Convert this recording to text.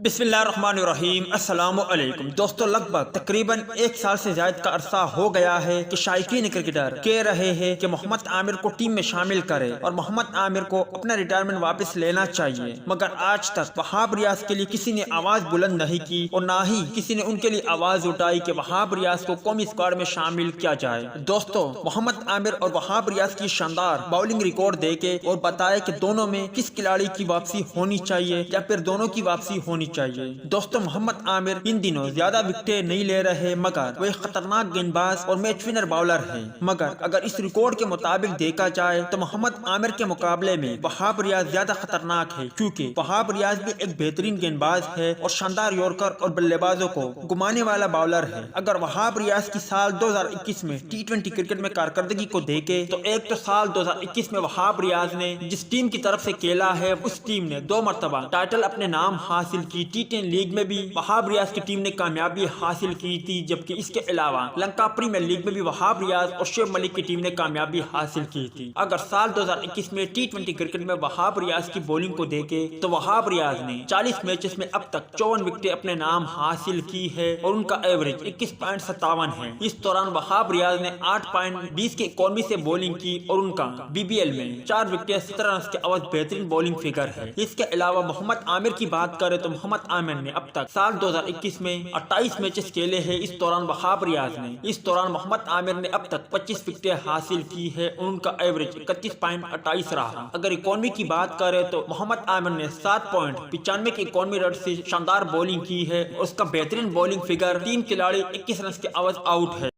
بسم اللہ الرحمن الرحیم۔ السلام علیکم دوستو، لگ بھگ تقریباً ایک سال سے زائد کا عرصہ ہو گیا ہے کہ شائقین کرکٹر کہہ رہے ہیں کہ محمد عامر کو ٹیم میں شامل کرے اور محمد عامر کو اپنا ریٹائرمنٹ واپس لینا چاہیے، مگر آج تک وہاب ریاض کے لیے کسی نے آواز بلند نہیں کی اور نہ ہی کسی نے ان کے لیے آواز اٹھائی کہ وہاب ریاض کو قومی اسکواڈ میں شامل کیا جائے۔ دوستو، محمد عامر اور وہاب ریاض کی شاندار باؤلنگ ریکارڈ دیکھے اور بتائے کہ دونوں میں کس کھلاڑی کی واپسی ہونی چاہیے یا پھر دونوں کی واپسی ہونی چاہیے۔ دوستو، محمد عامر ان دنوں زیادہ وکٹیں نہیں لے رہے، مگر وہ ایک خطرناک گیند باز اور میچ ونر باؤلر ہیں، مگر اگر اس ریکارڈ کے مطابق دیکھا جائے تو محمد عامر کے مقابلے میں وہاب ریاض زیادہ خطرناک ہے، کیونکہ وہاب ریاض بھی ایک بہترین گیند باز ہے اور شاندار یورکر اور بلے بازوں کو گمانے والا باؤلر ہے۔ اگر وہاب ریاض کی سال 2021 میں T20 کرکٹ میں کارکردگی کو دیکھے تو ایک تو سال 2021 میں وہاب ریاض نے جس ٹیم کی طرف سے کھیلا ہے اس ٹیم نے 2 مرتبہ ٹائٹل اپنے نام حاصل کی۔ T10 لیگ میں بھی وہاب ریاض کی ٹیم نے کامیابی حاصل کی تھی، جبکہ اس کے علاوہ لنکا پریمیئر لیگ میں بھی وہاب ریاض اور شعیب ملک کی ٹیم نے کامیابی حاصل کی تھی۔ اگر سال 2021 میں T20 کرکٹ میں وہاب ریاض کی بولنگ کو دیکھے تو وہاب ریاض نے 40 میچز میں اب تک 54 وکٹیں اپنے نام حاصل کی ہے اور ان کا ایوریج 21.57 ہے۔ اس دوران وہاب ریاض نے 8.20 کی اکانوی سے بولنگ کی اور ان کا BBL میں 4 وکٹیں 17 رنز کے عوض بہترین بولنگ فگر ہے۔ اس کے علاوہ محمد عامر کی بات کرے تو محمد عامر نے اب تک سال 2021 میں 28 میچز کھیلے ہیں۔ اس دوران وہاب ریاض نے محمد عامر نے اب تک 25 وکٹیں حاصل کی ہے اور ان کا ایوریج 31.28 رہا۔ اگر اکانوی کی بات کرے تو محمد عامر نے 7.95 کی اکانوی رن سے شاندار بولنگ کی ہے اور اس کا بہترین بولنگ فگر 3 کھلاڑی 21 رنز کے عوض آؤٹ ہے۔